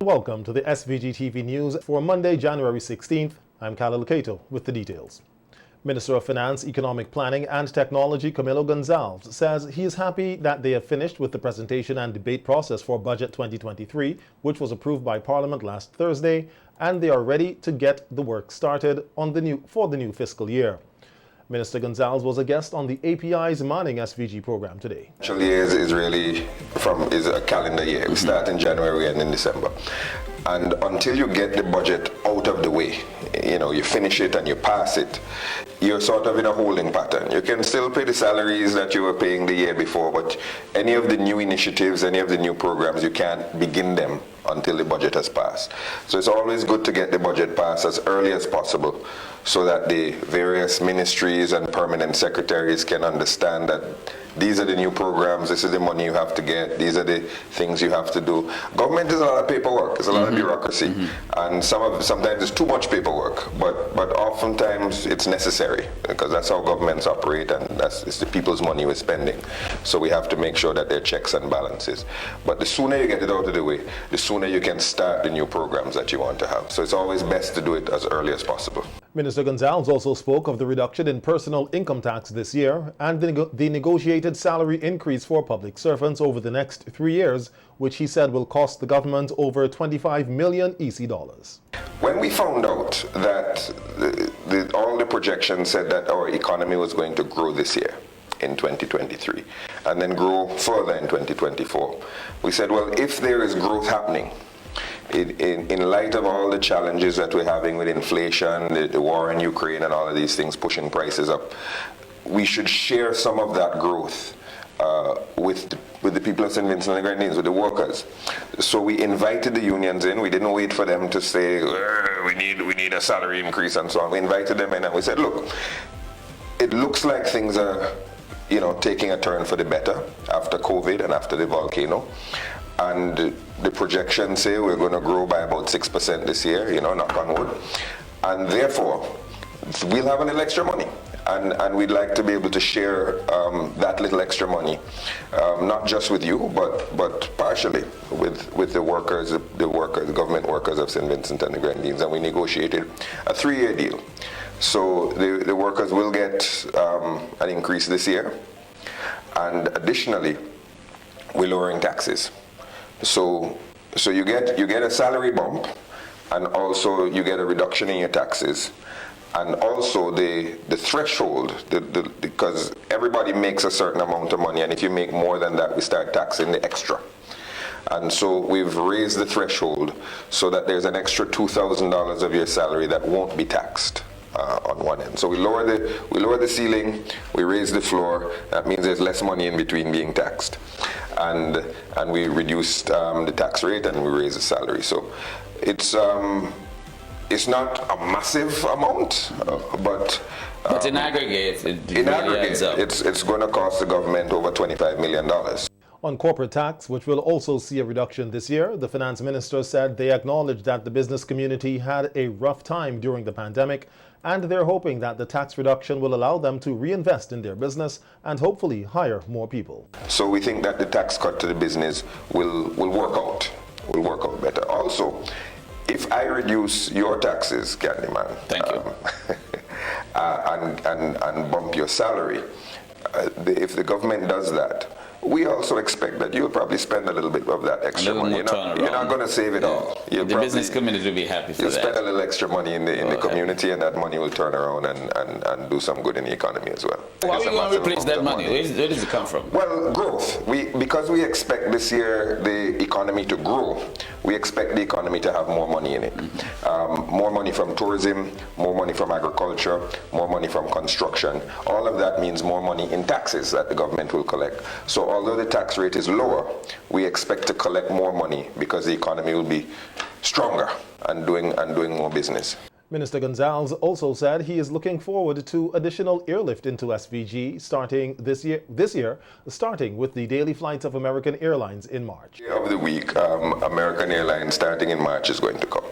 Welcome to the SVG TV News for Monday, January 16th. I'm Khalil Kato with the details. Minister of Finance, Economic Planning and Technology Camilo Gonzalez says he is happy that they have finished with the presentation and debate process for Budget 2023, which was approved by Parliament last Thursday, and they are ready to get the work started for the new fiscal year. Minister Gonzalez was a guest on the API's Manning SVG program today. Actually, is a calendar year. We start in January and in December. And until you get the budget out of the way, you finish it and you pass it, you're sort of in a holding pattern. You can still pay the salaries that you were paying the year before, but any of the new initiatives, any of the new programs, you can't begin them until the budget has passed. So it's always good to get the budget passed as early as possible so that the various ministries and permanent secretaries can understand that these are the new programs, this is the money you have to get, these are the things you have to do. Government is a lot of paperwork, it's a lot of bureaucracy, and sometimes it's too much paperwork, but oftentimes it's necessary because that's how governments operate, and it's the people's money we're spending. So we have to make sure that there are checks and balances. But the sooner you get it out of the way, the sooner you can start the new programs that you want to have. So it's always best to do it as early as possible. Minister Gonzalez also spoke of the reduction in personal income tax this year and the negotiated salary increase for public servants over the next 3 years, which he said will cost the government over 25 million EC dollars. When we found out that all the projections said that our economy was going to grow this year in 2023 and then grow further in 2024, we said, well, if there is growth happening, in light of all the challenges that we're having with inflation, the war in Ukraine and all of these things pushing prices up, we should share some of that growth with the people of St. Vincent and the Grenadines, with the workers. So we invited the unions in. We didn't wait for them to say, we need a salary increase and so on. We invited them in and we said, look, it looks like things are taking a turn for the better after COVID and after the volcano. And the projections say we're going to grow by about 6% this year, knock on wood. And therefore, we'll have a little extra money. And we'd like to be able to share that little extra money, not just with you, but partially with the workers, the government workers of St. Vincent and the Grenadines. And we negotiated a 3-year deal. So the workers will get an increase this year. And additionally, we're lowering taxes. So you get a salary bump, and also you get a reduction in your taxes, and also the threshold, because everybody makes a certain amount of money, and if you make more than that, we start taxing the extra. And so we've raised the threshold so that there's an extra $2,000 of your salary that won't be taxed on one end. So we lower the ceiling, we raise the floor. That means there's less money in between being taxed, and we reduced the tax rate and we raise the salary. So it's not a massive amount, but in aggregate, it's going to cost the government over $25 million. On corporate tax, which will also see a reduction this year, the finance minister said they acknowledged that the business community had a rough time during the pandemic, and they're hoping that the tax reduction will allow them to reinvest in their business and hopefully hire more people. So we think that the tax cut to the business will work out better. Also, if I reduce your taxes, Candyman, thank you, and bump your salary, if the government does that, we also expect that you'll probably spend a little bit of that extra money. You're not going to save it all. The business community will be happy for that. You'll spend a little extra money in the community, and that money will turn around and do some good in the economy as well. How are we going to replace that money? Where does it come from? Well, growth. Because we expect this year the economy to grow, we expect the economy to have more money in it. More money from tourism, more money from agriculture, more money from construction. All of that means more money in taxes that the government will collect. So although the tax rate is lower, we expect to collect more money because the economy will be stronger and doing more business. Minister Gonzalez also said he is looking forward to additional airlift into SVG starting this year, starting with the daily flights of American Airlines in March. Of the week, American Airlines starting in March is going to come.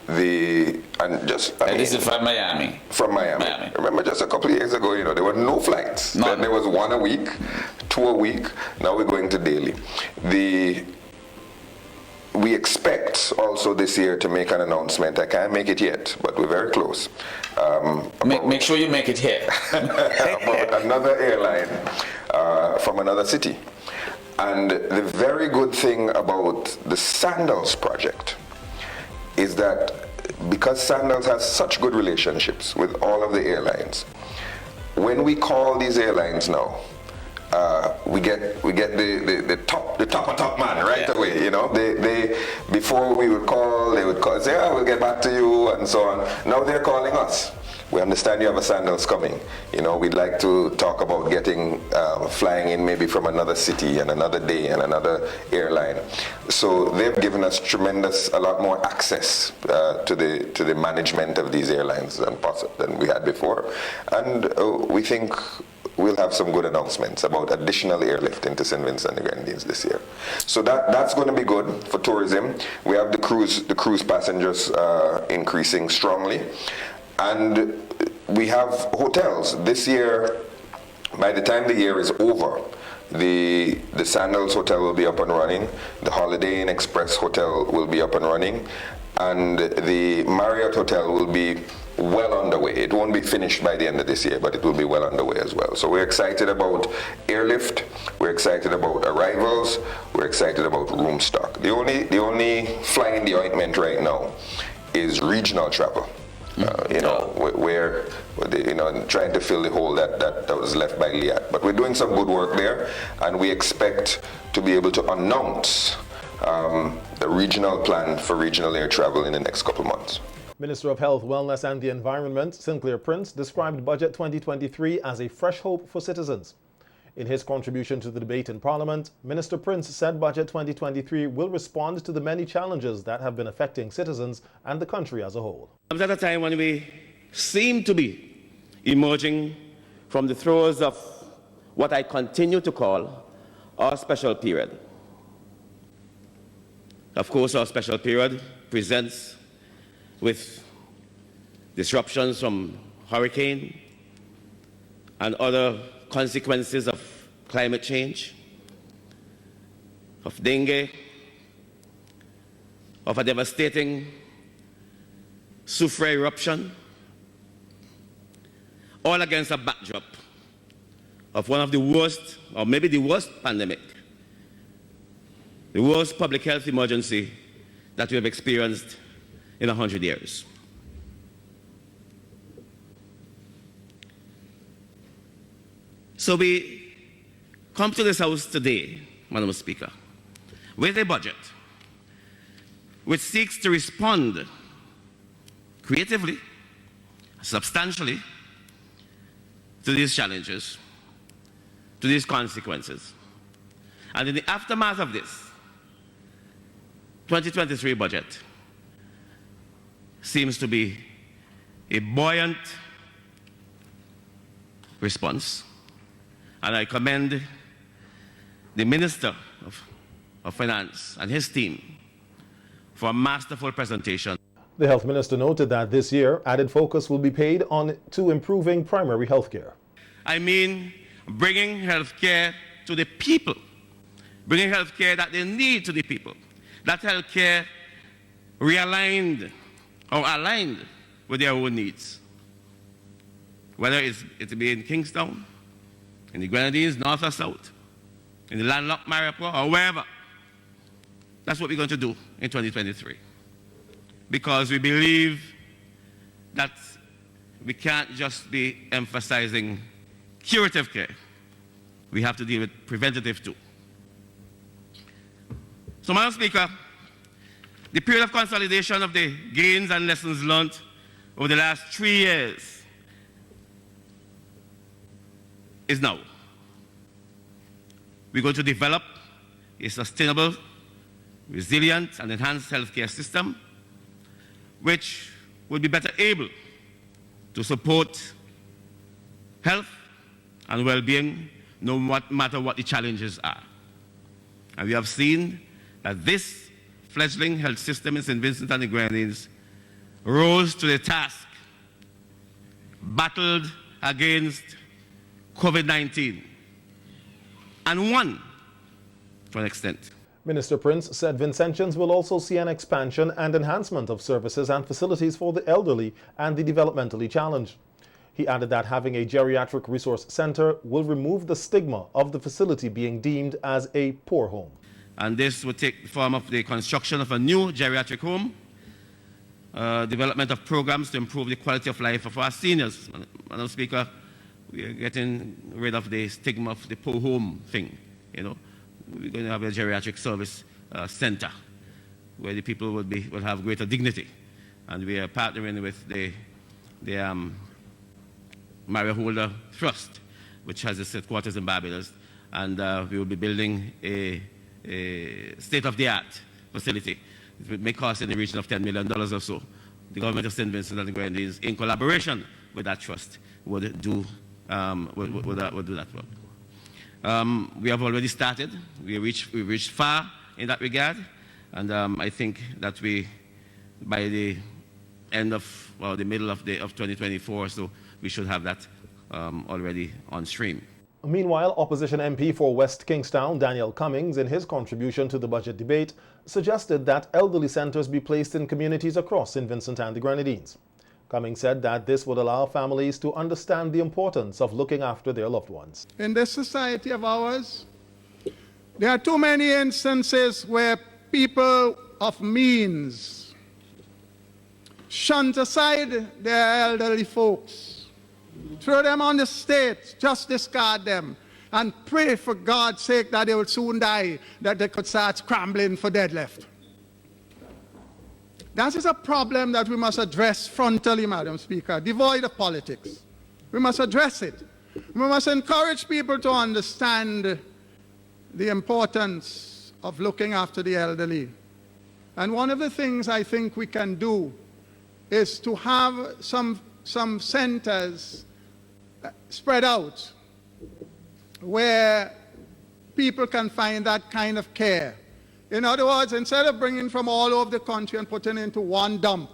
This is from Miami. From Miami. Remember, just a couple of years ago, there were no flights. Then there was 1 a week, 2 a week. Now we're going to daily. we expect also this year to make an announcement. I can't make it yet, but we're very close. Make sure you make it here. About another airline from another city. And the very good thing about the Sandals project is that because Sandals has such good relationships with all of the airlines, when we call these airlines now, we get the top man right away. You know, they before we would call, they would call, say, we'll get back to you, and so on. Now they're calling us. We understand you have a Sandals coming. You know, we'd like to talk about getting flying in maybe from another city and another day and another airline. So they've given us a lot more access to the management of these airlines than we had before, and we think we'll have some good announcements about additional airlift into St. Vincent and the Grenadines this year. So that's going to be good for tourism. We have the cruise passengers increasing strongly. And we have hotels. This year, by the time the year is over, the Sandals Hotel will be up and running, the Holiday Inn Express Hotel will be up and running, and the Marriott Hotel will be well underway. It won't be finished by the end of this year, but it will be well underway as well. So we're excited about airlift, we're excited about arrivals, we're excited about room stock. The only fly in the ointment right now is regional travel. Where trying to fill the hole that was left by Liat. But we're doing some good work there, and we expect to be able to announce the regional plan for regional air travel in the next couple months. Minister of Health, Wellness and the Environment, Sinclair Prince, described Budget 2023 as a fresh hope for citizens. In his contribution to the debate in Parliament, Minister Prince said Budget 2023 will respond to the many challenges that have been affecting citizens and the country as a whole. At a time when we seem to be emerging from the throes of what I continue to call our special period. Of course, our special period presents with disruptions from hurricane and other consequences of climate change, of dengue, of a devastating Soufriere eruption, all against a backdrop of one of the worst, or maybe the worst pandemic, the worst public health emergency that we have experienced in 100 years. So we come to this House today, Madam Speaker, with a budget which seeks to respond creatively, substantially, to these challenges, to these consequences. And in the aftermath of this, 2023 budget seems to be a buoyant response. And I commend the Minister of Finance and his team for a masterful presentation. The Health Minister noted that this year, added focus will be paid to improving primary health care. I mean, bringing health care to the people, bringing health care that they need to the people. That health care realigned or aligned with their own needs. Whether it be in Kingstown, in the Grenadines, north or south, in the landlocked Mariupol, or wherever. That's what we're going to do in 2023. Because we believe that we can't just be emphasizing curative care. We have to deal with preventative too. So, Madam Speaker, the period of consolidation of the gains and lessons learned over the last 3 years is now. We're going to develop a sustainable, resilient, and enhanced healthcare system which will be better able to support health and well-being no matter what the challenges are. And we have seen that this fledgling health system in St. Vincent and the Grenadines rose to the task, battled against COVID-19, and won to an extent. Minister Prince said Vincentians will also see an expansion and enhancement of services and facilities for the elderly and the developmentally challenged. He added that having a geriatric resource center will remove the stigma of the facility being deemed as a poor home. And this would take the form of the construction of a new geriatric home, development of programs to improve the quality of life of our seniors. Madam Speaker, we are getting rid of the stigma of the poor home thing. You know, we're going to have a geriatric service center where the people will have greater dignity, and we are partnering with the Mario Holder Trust, which has its headquarters in Barbados, and we will be building a state-of-the-art facility. It may cost in the region of $10 million or so. The government of St. Vincent and the Grenadines, in collaboration with that trust, would do that work. We have already started. We reached far in that regard, and I think that by the end of, well, the middle of 2024, so we should have that already on stream. Meanwhile, opposition MP for West Kingstown, Daniel Cummings, in his contribution to the budget debate, suggested that elderly centres be placed in communities across St. Vincent and the Grenadines. Cummings said that this would allow families to understand the importance of looking after their loved ones. In this society of ours, there are too many instances where people of means shunt aside their elderly folks, throw them on the state, just discard them, and pray for God's sake that they will soon die, that they could start scrambling for deadlift. That is a problem that we must address frontally, Madam Speaker, devoid of politics. We must address it. We must encourage people to understand the importance of looking after the elderly. And one of the things I think we can do is to have some centers spread out where people can find that kind of care. In other words, instead of bringing from all over the country and putting into one dump,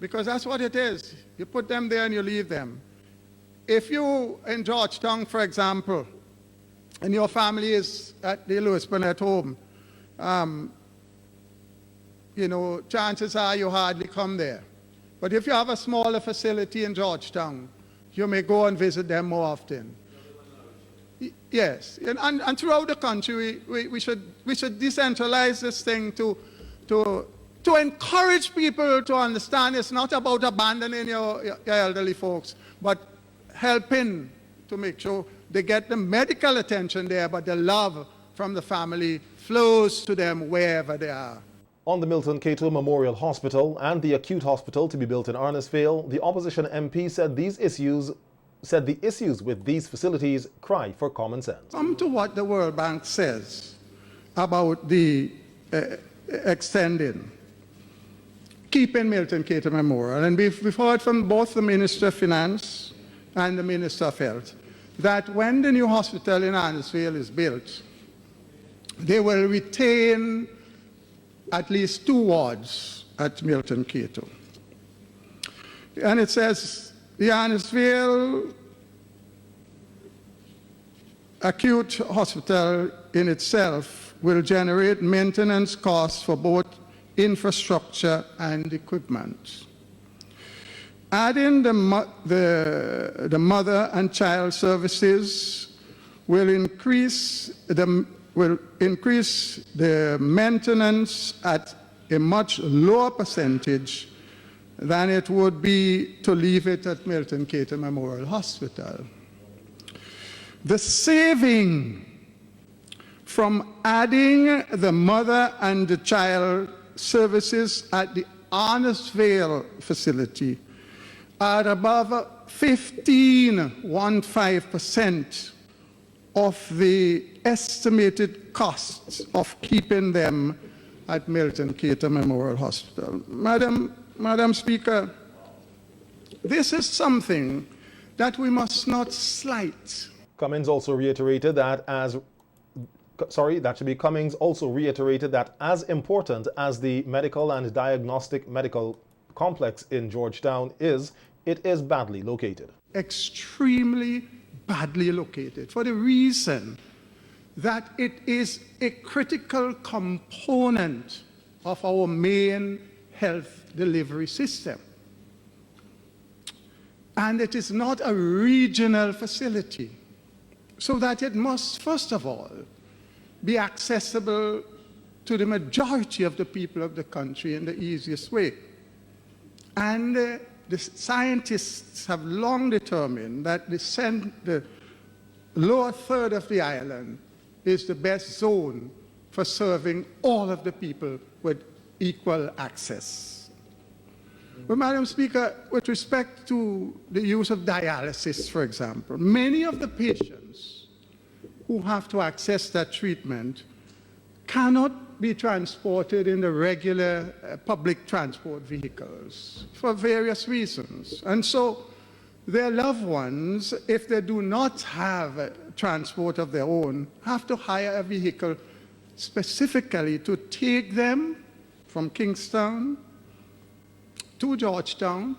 because that's what it is. You put them there and you leave them. If you, in Georgetown, for example, and your family is at the Louis Burnett home, you know, chances are you hardly come there. But if you have a smaller facility in Georgetown, you may go and visit them more often. Yes, and throughout the country, we should decentralize this thing to encourage people to understand it's not about abandoning your elderly folks, but helping to make sure they get the medical attention there, but the love from the family flows to them wherever they are. On the Milton Cato Memorial Hospital and the acute hospital to be built in Arnesville, the opposition MP said the issues with these facilities cry for common sense. Come to what the World Bank says about the keeping Milton Cato Memorial. And we've heard from both the Minister of Finance and the Minister of Health that when the new hospital in Arnesville is built, they will retain at least 2 wards at Milton Cato. And it says the Arnesville acute hospital in itself will generate maintenance costs for both infrastructure and equipment. Adding the mother and child services will increase the maintenance at a much lower percentage than it would be to leave it at Milton Cato Memorial Hospital. The saving from adding the mother and the child services at the Arnesville facility are above 15% of the estimated costs of keeping them at Milton Cato Memorial Hospital. Madam Speaker, this is something that we must not slight. Cummings also reiterated that Cummings also reiterated that as important as the medical and diagnostic medical complex in Georgetown is, it is badly located. Extremely badly located, for the reason that it is a critical component of our main health delivery system. And it is not a regional facility, so that it must, first of all, be accessible to the majority of the people of the country in the easiest way. And the scientists have long determined that the lower third of the island is the best zone for serving all of the people with equal access. But, Madam Speaker, with respect to the use of dialysis, for example, many of the patients who have to access that treatment cannot be transported in the regular public transport vehicles for various reasons. And so their loved ones, if they do not have transport of their own, have to hire a vehicle specifically to take them from Kingstown to Georgetown,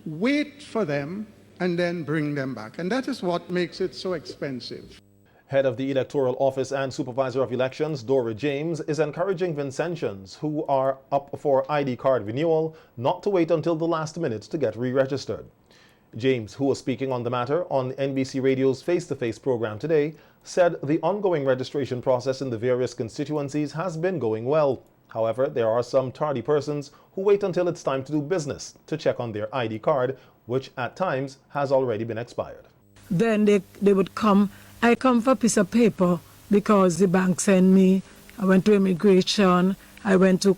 wait for them, and then bring them back. And that is what makes it so expensive. Head of the Electoral Office and Supervisor of Elections, Dora James, is encouraging Vincentians who are up for ID card renewal not to wait until the last minute to get re-registered. James, who was speaking on the matter on NBC Radio's Face-to-Face program today, said the ongoing registration process in the various constituencies has been going well. However, there are some tardy persons who wait until it's time to do business to check on their ID card, which at times has already been expired. Then they would come. I come for a piece of paper because the bank sent me. I went to immigration. I went to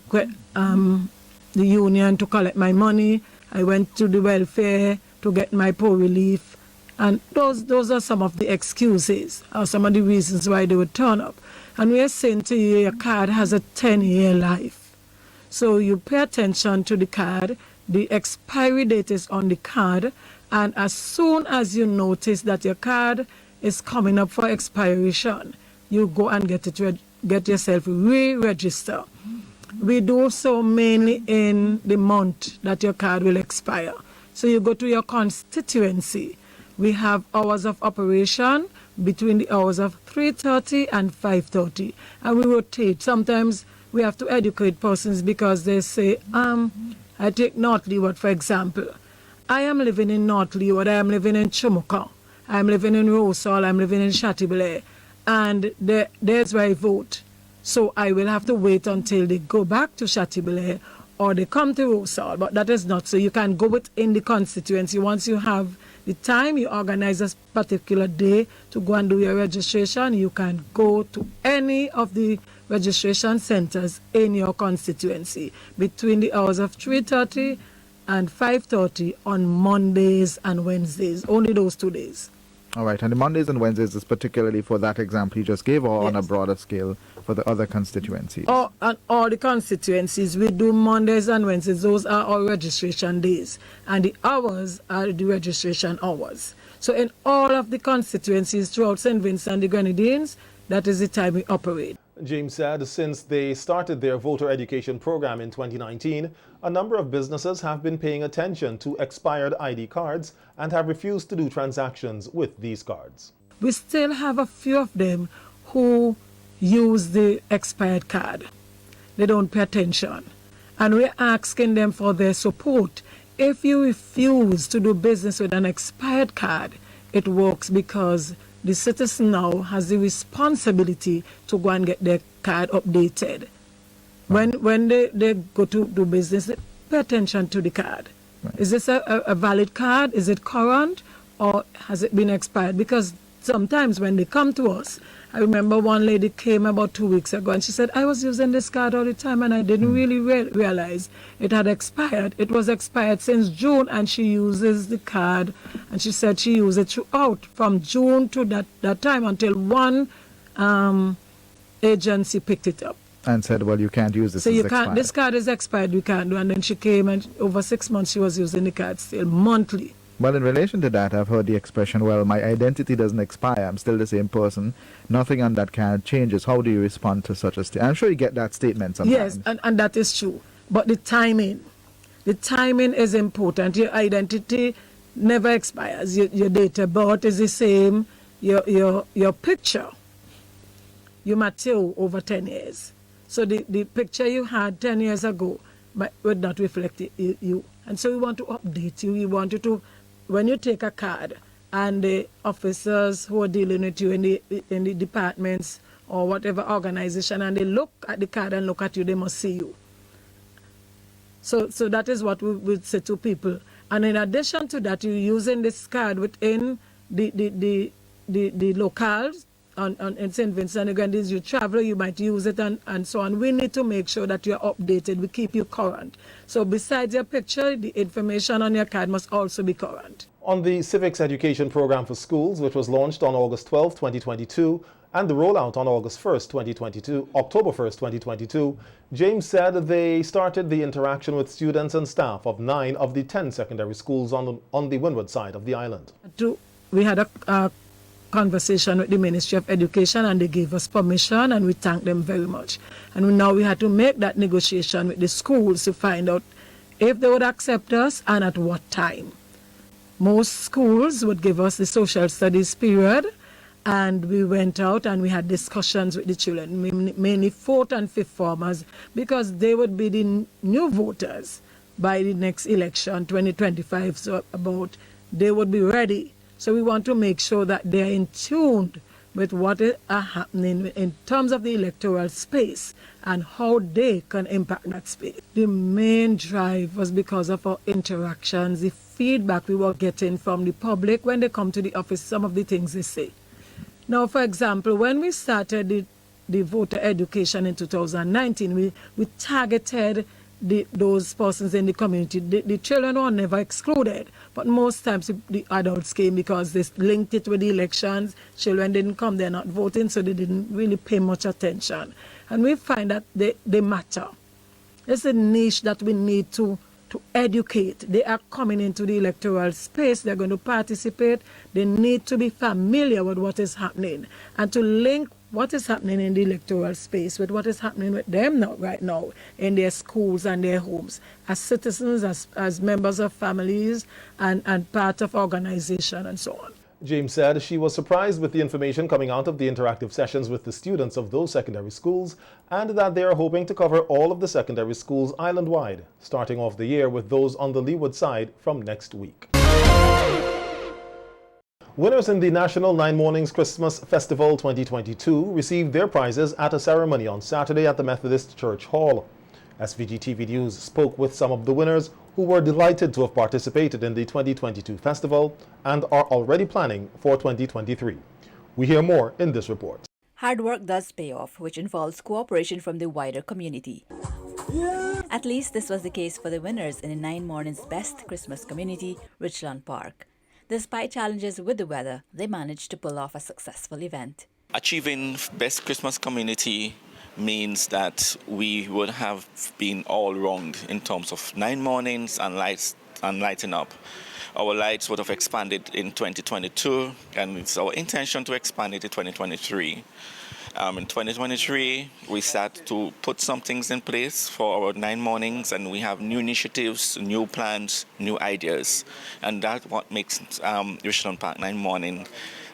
the union to collect my money. I went to the welfare to get my poor relief. And those are some of the excuses or some of the reasons why they would turn up. And we are saying to you, your card has a 10-year life. So you pay attention to the card. The expiry date is on the card. And as soon as you notice that your card is coming up for expiration, you go and get yourself re-register. We do so mainly in the month that your card will expire. So you go to your constituency. We have hours of operation between the hours of 3:30 and 5:30, and we rotate. Sometimes we have to educate persons because they say, I take North Leeward, for example. I am living in North Leeward, I am living in Chumuka, I am living in Rosal, I am living in Chateaubriand, and there's where I vote. So I will have to wait until they go back to Chateaubriand or they come to Rosal, but that is not so. You can go within the constituency. Once you have the time, you organize a particular day to go and do your registration. You can go to any of the registration centers in your constituency between the hours of 3:30 and 5:30 on Mondays and Wednesdays, only those 2 days. All right, and the Mondays and Wednesdays is particularly for that example you just gave, or Yes. on a broader scale for the other constituencies? And all the constituencies, we do Mondays and Wednesdays. Those are our registration days. And the hours are the registration hours. So in all of the constituencies throughout St. Vincent and the Grenadines, that is the time we operate. James said since they started their voter education program in 2019, a number of businesses have been paying attention to expired ID cards and have refused to do transactions with these cards. We still have a few of them who use the expired card. They don't pay attention. And we're asking them for their support. If you refuse to do business with an expired card, it works because the citizen now has the responsibility to go and get their card updated. When they go to do business, they pay attention to the card. Right. Is this a valid card? Is it current? Or has it been expired? Because sometimes when they come to us, I remember one lady came about 2 weeks ago and she said, I was using this card all the time and I didn't really realize it had expired. It was expired since June and she uses the card and she said she used it throughout from June to that time until one agency picked it up. And said, well, you can't use this. So it's you can't, expired. this card is expired, you can't do. And then she came and over 6 months she was using the card still monthly. Well, in relation to that, I've heard the expression, well, my identity doesn't expire. I'm still the same person. Nothing on that card changes. How do you respond to such a statement? I'm sure you get that statement sometimes. Yes, and that is true. But the timing is important. Your identity never expires. Your date of birth is the same. Your picture you mature over 10 years. So the picture you had 10 years ago would not reflect you. And so we want to update you. We want you to, when you take a card, and the officers who are dealing with you in the departments or whatever organization, and they look at the card and look at you, they must see you. So that is what we would say to people. And in addition to that, you're using this card within the locales in St. Vincent. Again, as you travel, you might use it and so on. We need to make sure that you're updated. We keep you current. So besides your picture, the information on your card must also be current. On the Civics Education Program for Schools, which was launched on August 12, 2022, and the rollout on August 1st, 2022, October 1st, 2022, James said they started the interaction with students and staff of 9 of the 10 secondary schools on the windward side of the island. We had a conversation with the Ministry of Education, and they gave us permission, and we thank them very much. And now we had to make that negotiation with the schools to find out if they would accept us and at what time. Most schools would give us the social studies period, and we went out and we had discussions with the children, mainly 4th and 5th formers, because they would be the new voters by the next election, 2025. So they would be ready. So we want to make sure that they are in tune with what is happening in terms of the electoral space and how they can impact that space. The main drive was because of our interactions, the feedback we were getting from the public when they come to the office, some of the things they say. Now, for example, when we started the voter education in 2019, we targeted those persons in the community. The children were never excluded, but most times the adults came because they linked it with the elections. Children didn't come, they're not voting, so they didn't really pay much attention. And we find that they matter. It's a niche that we need to educate. They are coming into the electoral space, they're going to participate, they need to be familiar with what is happening and to link what is happening in the electoral space with what is happening with them right now in their schools and their homes, as citizens, as members of families and part of organization and so on. James said she was surprised with the information coming out of the interactive sessions with the students of those secondary schools, and that they are hoping to cover all of the secondary schools island-wide, starting off the year with those on the leeward side from next week. Winners in the National 9 Mornings Christmas Festival 2022 received their prizes at a ceremony on Saturday at the Methodist Church Hall. SVG TV News spoke with some of the winners who were delighted to have participated in the 2022 festival and are already planning for 2023. We hear more in this report. Hard work does pay off, which involves cooperation from the wider community. At least this was the case for the winners in the 9 Mornings Best Christmas Community, Richland Park. Despite challenges with the weather, they managed to pull off a successful event. Achieving Best Christmas Community means that we would have been all round in terms of 9 mornings and lights and lighting up. Our lights would have expanded in 2022, and it's our intention to expand it in 2023. In 2023, we start to put some things in place for our 9 mornings, and we have new initiatives, new plans, new ideas, and that's what makes Richland Park 9 Morning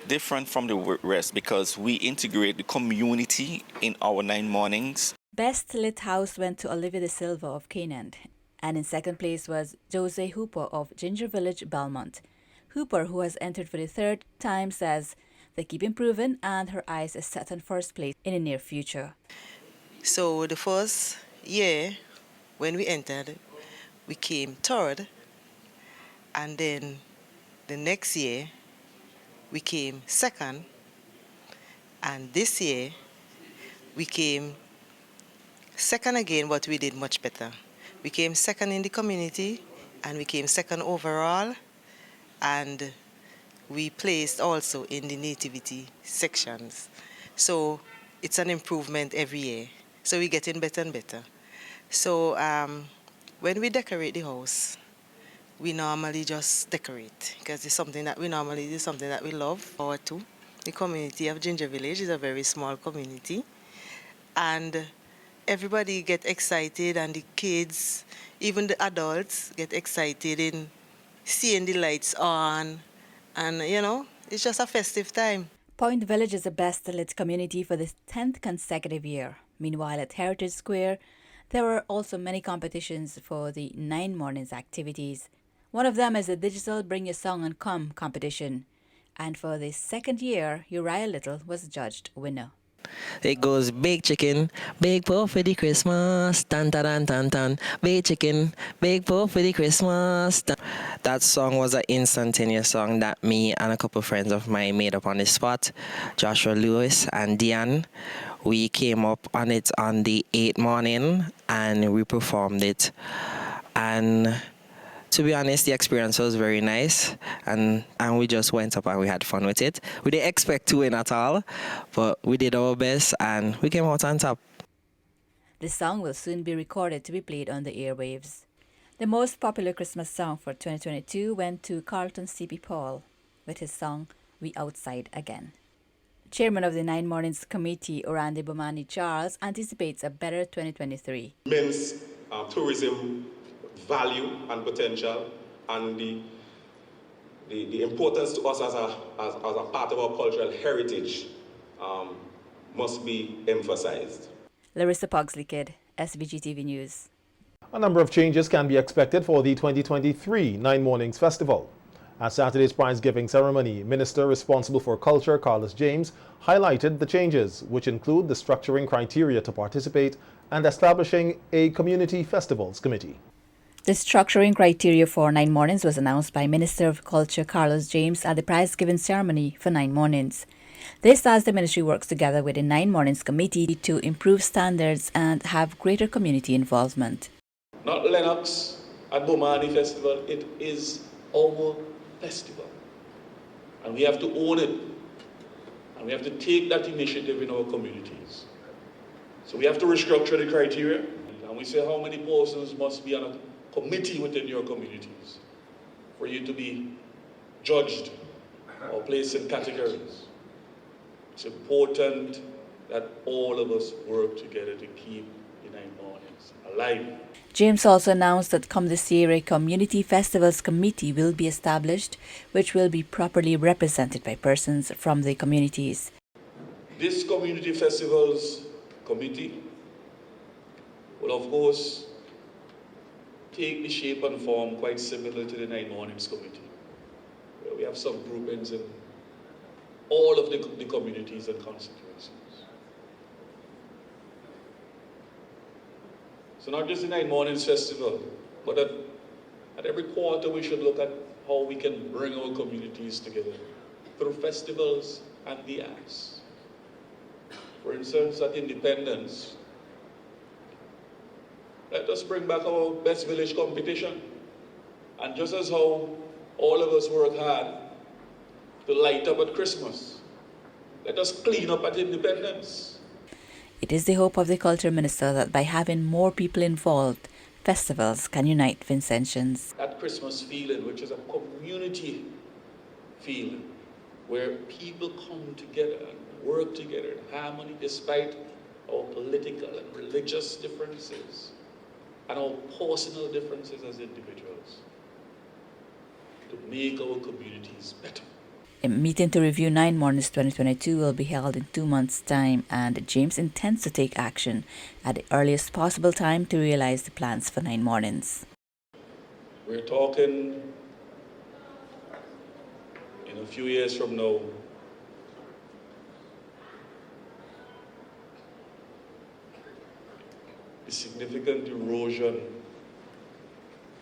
different from the rest, because we integrate the community in our 9 mornings. Best Lit House went to Olivia De Silva of Canaan, and in second place was Jose Hooper of Ginger Village, Belmont. Hooper, who has entered for the 3rd time, says they keep improving and her eyes is set on first place in the near future. So the first year when we entered, we came 3rd, and then the next year we came 2nd, and this year we came 2nd again, but we did much better. We came 2nd in the community, and we came 2nd overall, and we placed also in the nativity sections. So it's an improvement every year. So we're getting better and better. So when we decorate the house, we normally just decorate, because it's something that we normally do, something that we love forward to. The community of Ginger Village is a very small community, and everybody get excited, and the kids, even the adults, get excited in seeing the lights on, and you know, it's just a festive time. Point Village is the best lit community for the 10th consecutive year. Meanwhile, at Heritage Square, there were also many competitions for the 9 Mornings activities. One of them is the digital Bring Your Song and Come competition. And for the second year, Uriah Little was judged winner. It goes big chicken, big pork for the Christmas, tan tan tan tan. Big chicken, big pork for the Christmas. That song was an instantaneous song that me and a couple friends of mine made up on the spot. Joshua Lewis and Diane. We came up on it on the 8th morning and we performed it. And to be honest, the experience was very nice, and we just went up and we had fun with it. We didn't expect to win at all, but we did our best and we came out on top. The song will soon be recorded to be played on the airwaves. The most popular Christmas song for 2022 went to Carlton C.P. Paul with his song, We Outside Again. Chairman of the 9 Mornings Committee, Orande Bomani Charles, anticipates a better 2023. Immense tourism value and potential, and the importance to us as a part of our cultural heritage must be emphasized. Larissa Pugsley-Kidd, SVG TV News. A number of changes can be expected for the 2023 9 Mornings Festival. At Saturday's prize-giving ceremony, Minister responsible for Culture, Carlos James, highlighted the changes, which include the structuring criteria to participate and establishing a community festivals committee. The structuring criteria for 9 Mornings was announced by Minister of Culture Carlos James at the prize-giving ceremony for 9 Mornings. This as the ministry works together with the 9 Mornings Committee to improve standards and have greater community involvement. Not Lennox at Bomani Festival, it is our festival. And we have to own it. And we have to take that initiative in our communities. So we have to restructure the criteria. And we say how many persons must be on a committee within your communities for you to be judged or placed in categories. It's important that all of us work together to keep the 9 Mornings alive. James also announced that come this year a Community Festivals Committee will be established, which will be properly represented by persons from the communities. This Community Festivals Committee will of course take the shape and form quite similar to the 9 Mornings Committee, where we have some groupings in all of the communities and constituencies. So not just the 9 Mornings Festival, but at every quarter we should look at how we can bring our communities together through festivals and the arts. For instance, at Independence, let us bring back our Best Village competition. And just as how all of us work hard to light up at Christmas, let us clean up at Independence. It is the hope of the Culture Minister that by having more people involved, festivals can unite Vincentians. That Christmas feeling, which is a community feeling, where people come together and work together in harmony despite our political and religious differences and our personal differences as individuals, to make our communities better. A meeting to review 9 Mornings 2022 will be held in 2 months' time, and James intends to take action at the earliest possible time to realize the plans for 9 Mornings. We're talking in a few years from now, the significant erosion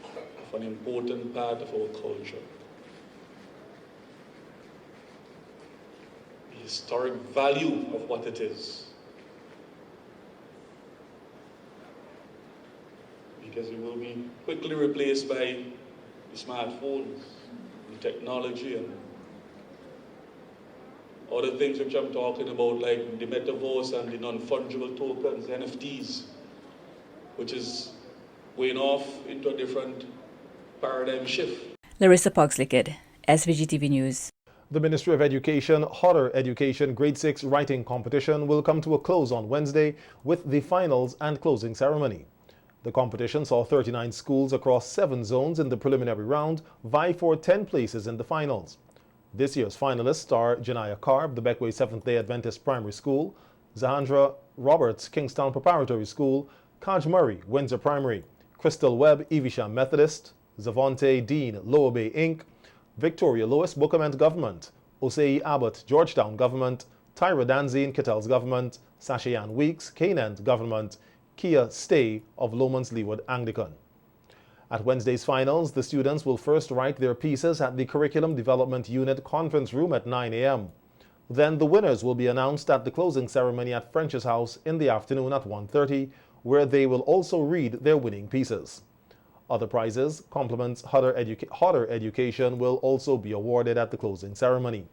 of an important part of our culture. The historic value of what it is. Because it will be quickly replaced by the smartphones, the technology, and other things which I'm talking about, like the metaverse and the non-fungible tokens, NFTs, which is going off into a different paradigm shift. Larissa Pugsley-Kidd, SVG TV News. The Ministry of Education Hodder Education Grade 6 Writing Competition will come to a close on Wednesday with the finals and closing ceremony. The competition saw 39 schools across 7 zones in the preliminary round vie for 10 places in the finals. This year's finalists are Janaya Karb, the Beckway Seventh-day Adventist Primary School, Zahandra Roberts, Kingstown Preparatory School, Kaj Murray, Windsor Primary, Crystal Webb, Evesham Methodist, Zavonte Dean, Lower Bay Inc., Victoria Lewis, Bookament Government, Osei Abbott, Georgetown Government, Tyra Danzine, Kittels Government, Sashayan Weeks, Canaan Government, Kia Stay of Lomans Leeward Anglican. At Wednesday's finals, the students will first write their pieces at the Curriculum Development Unit Conference Room at 9 a.m. Then the winners will be announced at the closing ceremony at French's House in the afternoon at 1:30, where they will also read their winning pieces. Other prizes, compliments, Hodder education will also be awarded at the closing ceremony.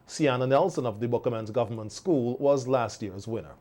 Sienna Nelson of the Bookament Government School was last year's winner.